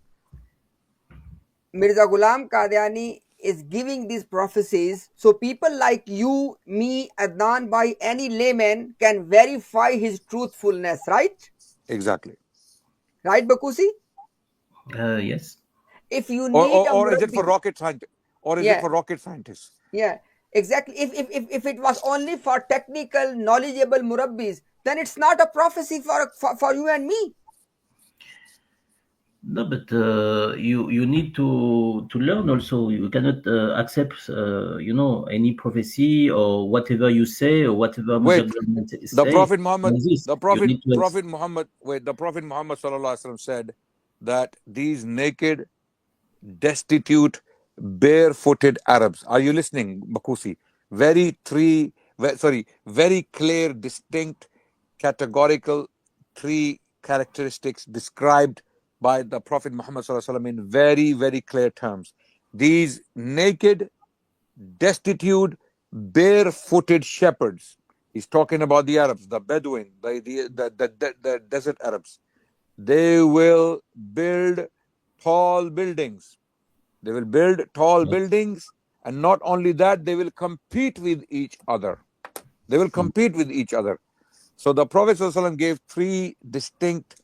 Mirza Ghulam Qadyani is giving these prophecies so people like you, me, Adnan, by any layman can verify his truthfulness, right? Exactly. Right, Bakusi? Yes. If you need a Or is it murabbi, for rocket scientists? Or is it yeah, for rocket scientists? yeah, exactly. If it was only for technical, knowledgeable murabbis, then it's not a prophecy for you and me. No, but you need to learn also. You cannot accept any prophecy or whatever you say or whatever Wait, government the say. Prophet Muhammad, You need to the Prophet Muhammad sallallahu alaihi wasallam said that these naked, destitute, barefooted Arabs. Are you listening, Bakusi? Very clear, distinct, categorical three characteristics described by the Prophet Muhammad sallallahu alaihi wasallam in very, very clear terms. These naked, destitute, barefooted shepherds. He's talking about the Arabs, the Bedouin, the desert Arabs. They will build tall buildings. They will build tall buildings, and not only that, they will compete with each other. They will compete with each other. So the Prophet ﷺ gave three distinct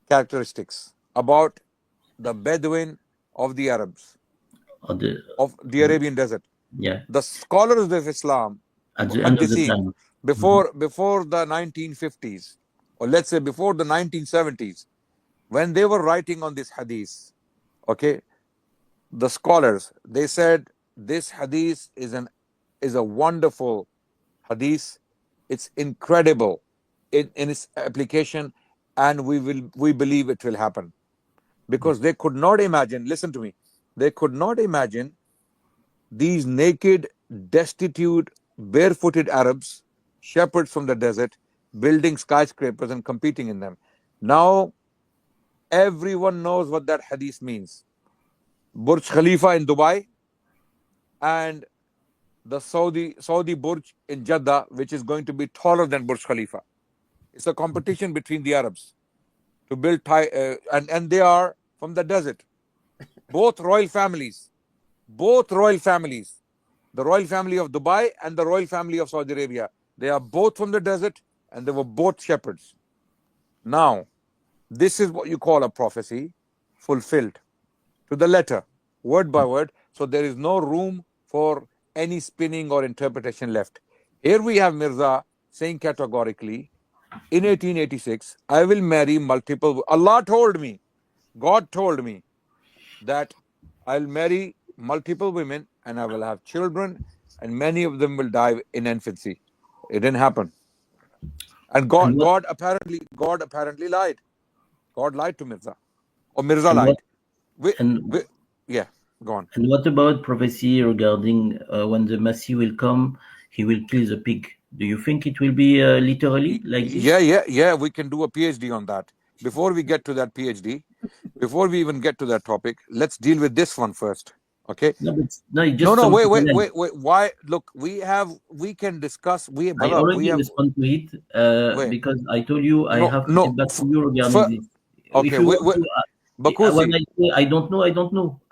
characteristics about the Bedouin of the Arabs. Of the Arabian desert. Yeah. The scholars of Islam, the At the end of the muhaddithin, time. before the 1950s, or let's say before the 1970s, when they were writing on this hadith, okay, the scholars, they said this hadith is a wonderful hadith. It's incredible in its application, and we believe it will happen, because they could not imagine. Listen to me. They could not imagine these naked, destitute, barefooted Arabs, shepherds from the desert, building skyscrapers and competing in them. Now everyone knows what that hadith means. Burj Khalifa in Dubai and the Saudi Burj in Jeddah, which is going to be taller than Burj Khalifa. It's a competition between the Arabs to build and they are from the desert. Both royal families, the royal family of Dubai and the royal family of Saudi Arabia, they are both from the desert, and they were both shepherds. Now, this is what you call a prophecy fulfilled to the letter, word by word. So there is no room for any spinning or interpretation left. Here we have Mirza saying categorically, in 1886, I will marry multiple. Allah told me, God told me that I'll marry multiple women and I will have children, and many of them will die in infancy. It didn't happen. And God apparently lied. God lied to Mirza, or Mirza lied. Yeah, go on. And what about prophecy regarding when the Messiah will come, he will kill the pig? Do you think it will be literally like this? Yeah. We can do a PhD on that. Before we get to that PhD, before we even get to that topic, let's deal with this one first. Okay? No, just wait. Why? Look, we can discuss. I already respond to it because I told you I have to get back to you regarding this. Okay, if you want to, Bakusi, when I say I don't know.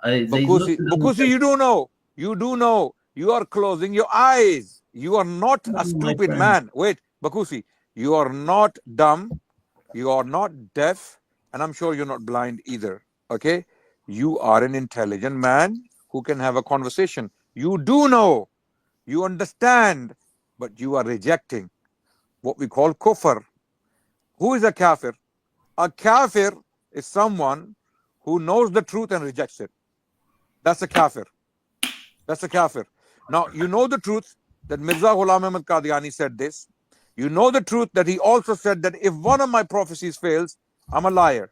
Bakusi, you do know. You are closing your eyes. You are not a stupid man. Wait, Bakusi, you are not dumb. You are not deaf. And I'm sure you're not blind either. Okay? You are an intelligent man who can have a conversation. You do know. You understand. But you are rejecting what we call kufr. Who is a kafir? A kafir is someone who knows the truth and rejects it. That's a kafir. Now, you know the truth that Mirza Ghulam Qadyani said this. You know the truth that he also said that if one of my prophecies fails, I'm a liar.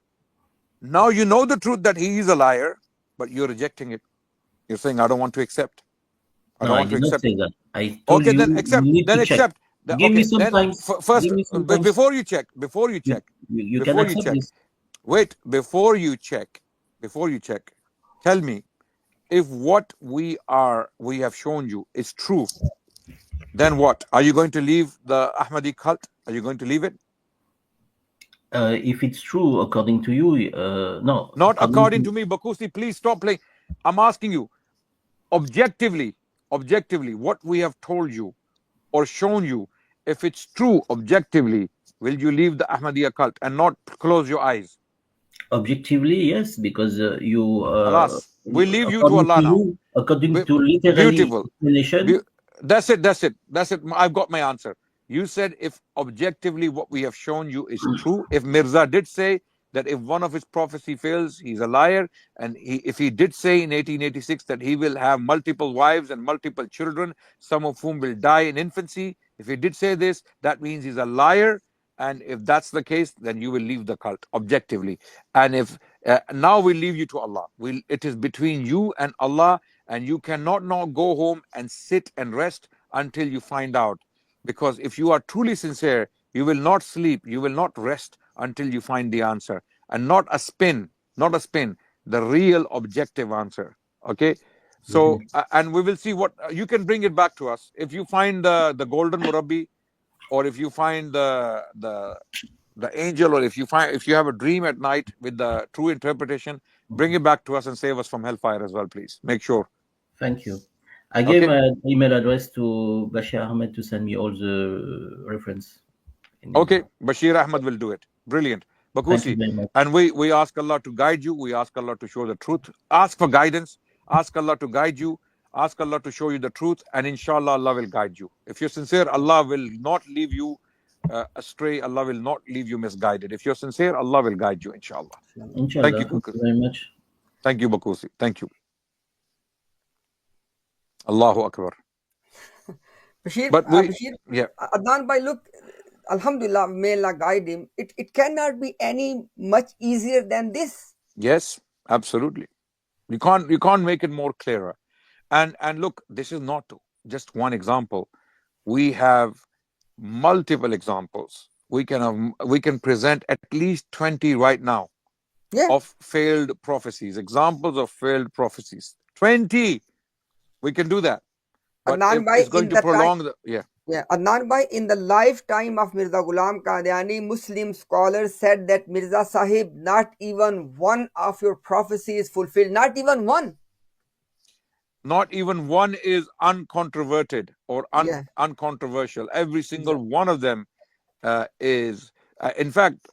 Now you know the truth that he is a liar, but you're rejecting it. You're saying, I don't want to accept. I did not say that. I told you, then accept. Then accept. Give me some time. First, before you check. You can accept this. Wait, before you check, tell me if what we have shown you is true. Then what? Are you going to leave the Ahmadi cult? Are you going to leave it? If it's true, according to you, no. Not according to me, Bakusi. Please stop playing. I'm asking you, objectively, what we have told you or shown you, if it's true objectively, will you leave the Ahmadiyya cult and not close your eyes? Objectively, yes, because you. We'll leave you to Allah now. According to literally explanation. That's it. I've got my answer. You said if objectively what we have shown you is true, if Mirza did say that if one of his prophecy fails, he's a liar, and if he did say in 1886 that he will have multiple wives and multiple children, some of whom will die in infancy, if he did say this, that means he's a liar. And if that's the case, then you will leave the cult objectively. And if now we leave you to Allah. It is between you and Allah, and you cannot now go home and sit and rest until you find out. Because if you are truly sincere, you will not sleep, you will not rest until you find the answer. And not a spin, the real objective answer. Okay? So, and we will see what, you can bring it back to us. If you find the golden Murabbi, or if you find the angel, or if you have a dream at night with the true interpretation, bring it back to us and save us from hellfire as well, please. Make sure. Thank you. I gave my email address to Bashir Ahmed to send me all the reference. Okay, Bashir Ahmed will do it. Brilliant. Bakusi. And we ask Allah to guide you. We ask Allah to show the truth. Ask for guidance. Ask Allah to guide you. Ask Allah to show you the truth, and inshallah, Allah will guide you. If you're sincere, Allah will not leave you astray. Allah will not leave you misguided. If you're sincere, Allah will guide you, inshallah. Thank Inshallah. you. Thank you very much. Thank you, Bakusi. Thank you. Allahu Akbar. Bashir, But we, Bashir, yeah, Adnan bhai, look, Alhamdulillah, may Allah guide him. It cannot be any much easier than this. yes, absolutely. You can't make it more clearer. And look, this is not just one example. We have multiple examples. We can present at least 20 right now Yeah. of failed prophecies, examples of failed prophecies. 20. We can do that. But Adnan if bhai, it's going to prolong the Yeah, Adnan bhai, in the lifetime of Mirza Ghulam Qadyani, Muslim scholars said that Mirza Sahib, not even one of your prophecies fulfilled, not even one. not even one is uncontroverted or Yeah. uncontroversial. Every single one of them is, in fact,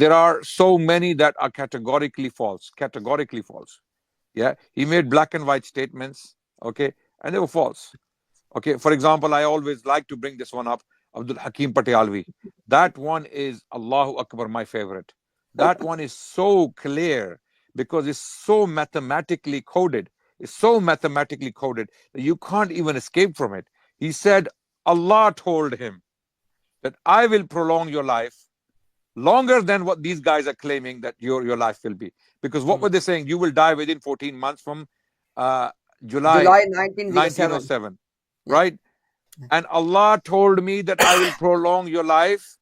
there are so many that are categorically false. Categorically false. Yeah, he made black and white statements, okay, and they were false. Okay, for example, I always like to bring this one up, Abdul Hakim Patialvi. That one is, Allahu Akbar, my favorite. That one is so clear because it's so mathematically coded. It's so mathematically coded that you can't even escape from it. He said, Allah told him that I will prolong your life longer than what these guys are claiming that your life will be. Because what were they saying? You will die within 14 months from July 1907. Right? And Allah told me that I will prolong your life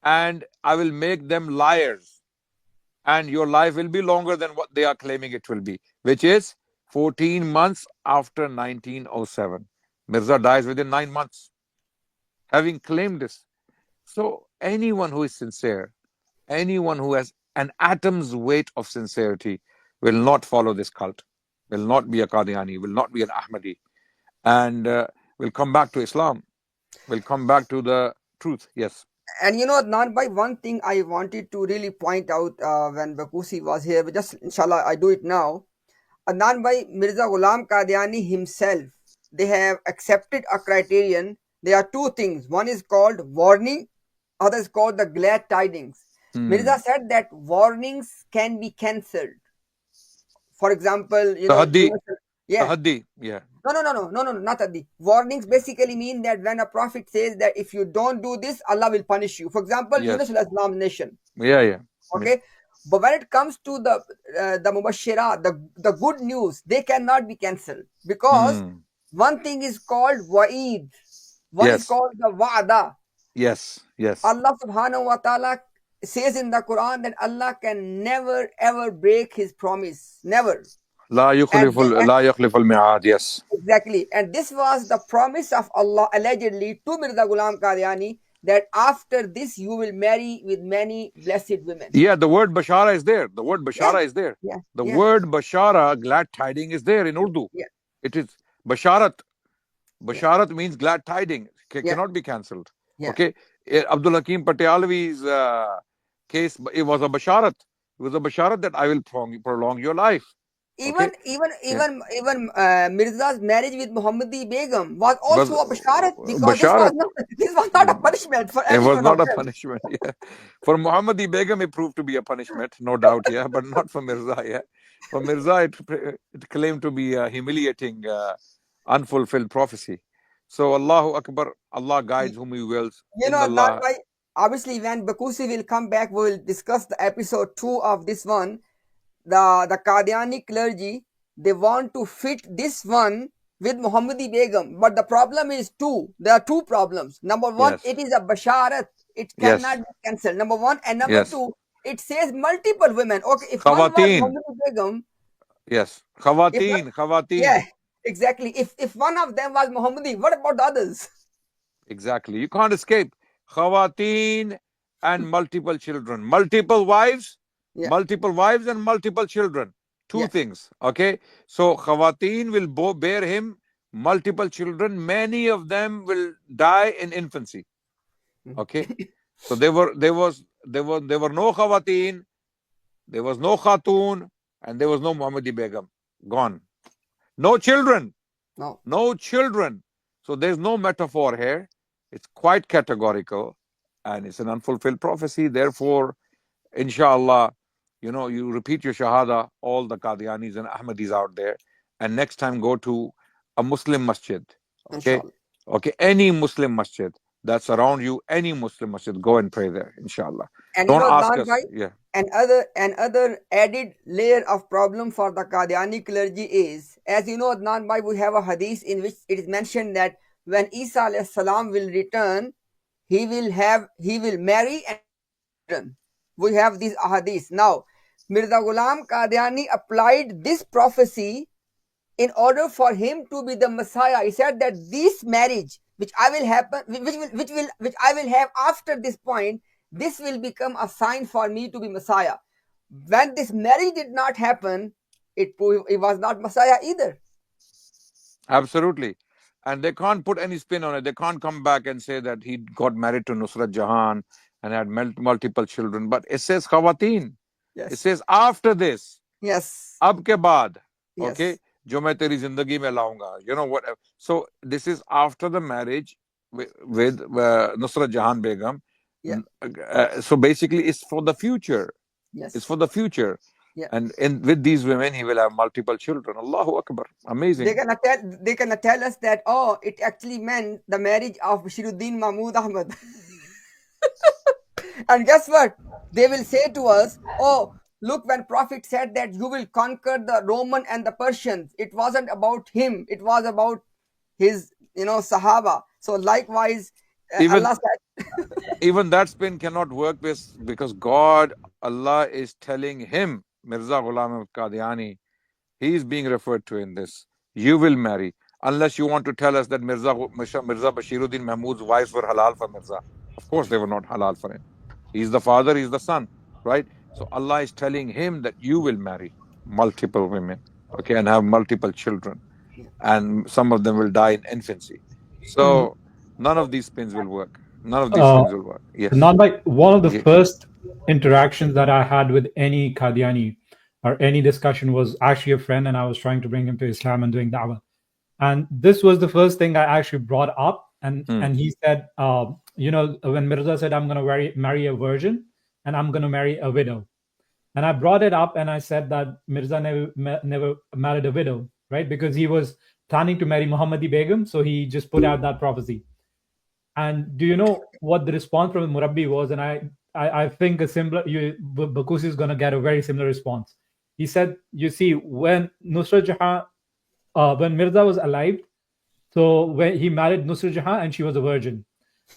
and I will make them liars. And your life will be longer than what they are claiming it will be, which is 14 months after 1907. Mirza dies within 9 months, having claimed this. So anyone who is sincere, anyone who has an atom's weight of sincerity will not follow this cult, will not be a Qadiani, will not be an Ahmadi, and will come back to Islam, will come back to the truth. Yes. And Adnan bhai, one thing I wanted to really point out when Bakusi was here, but just inshallah I do it now. Adnan bhai, Mirza Ghulam Qadyani himself, they have accepted a criterion. There are two things. One is called warning, other is called the glad tidings. Mirza said that warnings can be cancelled. For example, Tahaddi. yeah. Tahaddi. Yeah. No, not Addi. Warnings basically mean that when a prophet says that if you don't do this, Allah will punish you. For example, Yes. Yunus al-Islam nation. Yeah. Okay. But when it comes to the mubashira, the good news, they cannot be cancelled because one thing is called wa'id, one is Yes. called the wa'ada. Yes. Allah subhanahu wa ta'ala says in the Quran that Allah can never ever break his promise. Never. La yukhlifu al-mi'ad. Yes. Exactly. And this was the promise of Allah allegedly to Mirza Ghulam Qadyani that after this you will marry with many blessed women. Yeah, the word bashara is there. The word bashara is there. Yeah. The word bashara, glad tiding, is there in Urdu. Yeah. It is basharat. Basharat means glad tiding. Cannot be cancelled. Yeah. Okay. Abdul Hakim Patialvi's case, it was a basharat. It was a basharat that I will prolong your life. Even Mirza's marriage with Muhammadi Begum was also a basharat because this was not a punishment for anyone. It was not a punishment. Yeah. For Muhammadi Begum, it proved to be a punishment, no doubt. Yeah, but not for Mirza. Yeah, for Mirza, it claimed to be a humiliating, unfulfilled prophecy. So Allahu Akbar, Allah guides whom He wills. Adnan bhai, obviously when Bakusi will come back, we will discuss the episode 2 of this one. The Qadiani clergy, they want to fit this one with Muhammadi Begum. But the problem is two. There are two problems. Number one, it is a basharat. It cannot be cancelled. Number one. And number two, it says multiple women. Okay, if one was Muhammadi Begum. Yes. Khawateen. Yeah, exactly. If one of them was Muhammadi, what about the others? Exactly. You can't escape. Khawateen and multiple children. Multiple wives. Yeah. Multiple wives and multiple children. Two things. Okay. So Khawateen will bear him multiple children. Many of them will die in infancy. Okay. So there were no Khawateen, there was no Khatun, and there was no Muhammadi Begum. Gone. No children. No. No children. So there's no metaphor here. It's quite categorical, and it's an unfulfilled prophecy. Therefore, inshallah, you repeat your shahada, all the Qadianis and Ahmadis out there, and next time go to a Muslim masjid. Okay? Inshallah. Okay, any Muslim masjid that's around you, any Muslim masjid, go and pray there, inshallah. And Don't ask Adnan us. bhai, Yeah. another added layer of problem for the Qadiani clergy is, as you know, Adnan bhai, we have a hadith in which it is mentioned that when Isa alayhi salam will return, he will marry and have children. We have these ahadith. Now, Mirza Ghulam Qadyani applied this prophecy in order for him to be the Messiah. He said that this marriage, which I will have after this point, this will become a sign for me to be Messiah. When this marriage did not happen, it was not Messiah either. Absolutely. And they can't put any spin on it. They can't come back and say that he got married to Nusrat Jahan and had multiple children. But it says Khawateen. Yes. It says after this. Yes. Ab ke baad. Yes. Okay. Jo main teri zindagi mein launga. You know what? So this is after the marriage with Nusrat Jahan Begum. Yeah. So basically it's for the future. Yes. It's for the future. Yeah. And with these women, he will have multiple children. Allahu Akbar. Amazing. They cannot tell us that, oh, it actually meant the marriage of Bashiruddin Mahmud Ahmad. And guess what? They will say to us, oh, look, when Prophet said that you will conquer the Roman and the Persians, it wasn't about him. It was about his, Sahaba. So likewise, Allah said. Even that spin cannot work because God, Allah is telling him, Mirza Ghulam Qadyani, he is being referred to in this. You will marry. Unless you want to tell us that Mirza Bashiruddin Mahmud's wives were halal for Mirza. Of course they were not halal for him. He's the father, he's the son, right? So Allah is telling him that you will marry multiple women, okay, and have multiple children. And some of them will die in infancy. So none of these spins will work. None of these spins will work. Yes. Not like one of the first interactions that I had with any Qadiani or any discussion was actually a friend, and I was trying to bring him to Islam and doing da'wah. And this was the first thing I actually brought up. And he said, when Mirza said, I'm going to marry a virgin and I'm going to marry a widow. And I brought it up and I said that Mirza never married a widow, right? Because he was planning to marry Muhammadi Begum. So he just put out that prophecy. And do you know what the response from the Murabbi was? And I think Bakusi is going to get a very similar response. He said, you see, when Nusrat Jahan, when Mirza was alive, so when he married Nusrat Jahan and she was a virgin.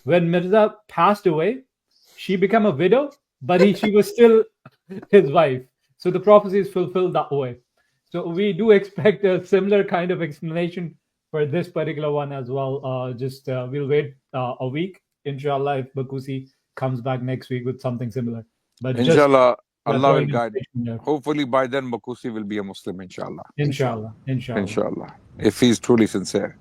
When Mirza passed away, she became a widow, but she was still his wife. So the prophecy is fulfilled that way. So we do expect a similar kind of explanation for this particular one as well. We'll wait a week, inshallah, if Bakusi comes back next week with something similar. But inshallah, Allah will guide. Hopefully by then Bakusi will be a Muslim, inshallah. Inshallah. If he's truly sincere.